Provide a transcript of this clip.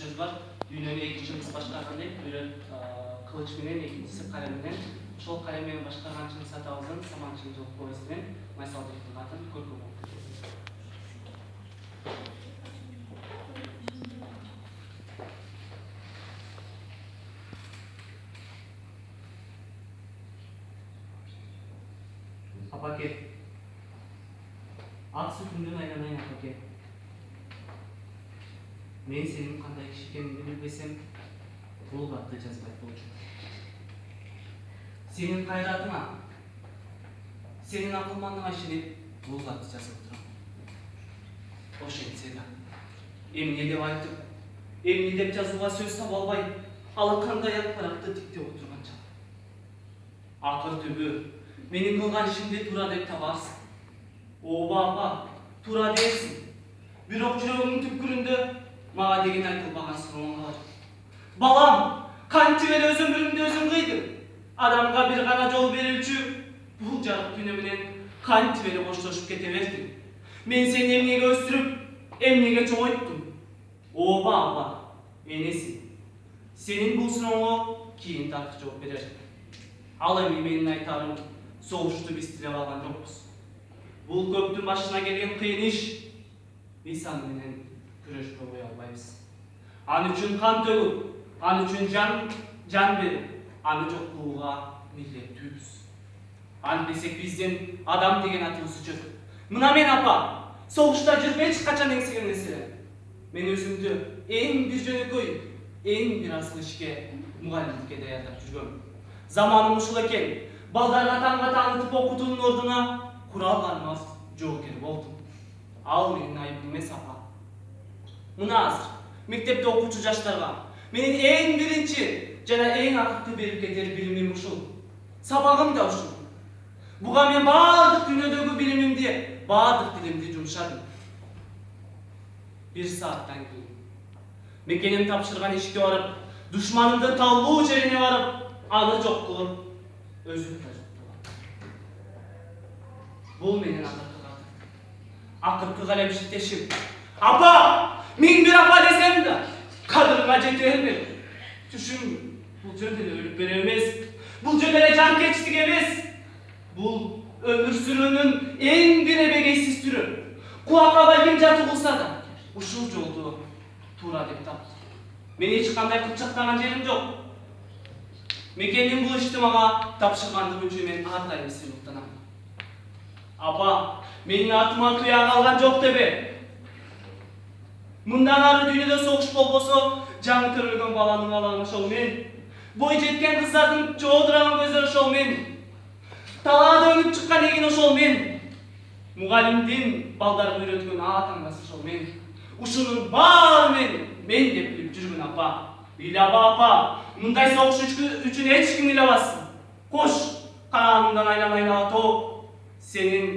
söz var. Dünyayı iki çıngız başkargan deyip, biri kılıç menen, ikincisi kalem menen. Şol kalem menen başkargan çıngız atağızın, saman çıngız povestinden Maysal Bekir'in атын көркем болуп кетет. Апаке, ак сүтүндөн айланайын апаке. Мен сенин кандай киши экениңди билбесем, бул катты жазбайт болчумун. Сенин кайратыңа, сенин акылмандыгыңа ишенип, бул катты жазып турам. Ошентсе да, эмне деп айтып, эмне деп жазууга сөз таба албай, алакандай акпаратты тиктеп отурганча. Акыр түбү, менин кылган ишимди туура деп табарсың. Ооба, туура дерсиң. Бирок жүрөгүмдүн түпкүрүндө мага деген айтылбаган сурооң бар. Балам, кантип эле өз өмүрүмдү өзүм кыйдым? Адамга бир гана жол берүүчү бул жарык дүйнө менен кантип эле коштошуп кете бердим? Мен сени эмнеге өстүрүп, эмнеге чоңойттум? Ооба, энеси. Сенин бул сурооңо кийин тарых жооп берер. Ал эми менин айтарым, согушту биз тилеп алган жокпуз. Бул көптүн башына келген кыйын иш. Биз аны менен күрөшпөй кое албайбыз. Аны үчүн кан төгүп, аны үчүн жан берип, аны жок кылууга милдеттүүбүз. Антпесек бизден адам деген атыбыз өчөт. Мына мен апа, согушта жүрүп эч качан эңсеген нерсе. Мен өзүмдү эң бир жөнөкөй, эң бир асыл ишке, мугалимдикке даярдап жүргөм. Заманым ушул экен. Балдарга таңга таанытып окутуунун ордуна курал кармап жоокер болдум. Ал менин айыбым эмес апа. Мына азыр мектепте окуучу жаштарга менин эң биринчи жана эң акыркы берип кетер билимим ушул. Сабагым да ушул. Буга мен баардык дүйнөдөгү билимимди, баардык тилимди жумшадым. Бир сааттан кийин мекеним тапшырган ишке барып, душманымдын таллуу жерине барып, аны жок кылып, өзүм да жок болом. Бул менин акыркы калемшиктешим. Апа! Мен бир апа десем да, кадырыңа жете бербейм. Түшүн, бул жөн эле өлүп бере эмес. Бул жөн эле жанкечтик эмес. Бул өмүр сүрүүнүн эң бир эбегейсиз түрү. Кулакка ким жатуу кылса да, ушул жолду туура деп таптым. Мен эч кандай кылчактаган жерим жок. Мекенин бул ишти мага тапшыргандыгы үчүн мен ар дайым сыйлыктанам. Апа, менин атыма кыя калган жок дебе. Мындан ары дүйнөдө согуш болбосо, жаңы төрөлгөн баланын алаңы ошол мен. Бой жеткен кыздардын жоодураган көздөр ошол мен. Талаада өнүп чыккан эгин ошол мен. Мугалимдин балдарга үйрөткөн таңдасы ошол мен. Ушунун баары мен деп билип жүргүн апа. Ыйлаба апа, мындай согуш үчүн эч ким ыйлабасын. Кош, карааныңдан айлана тоо, сенин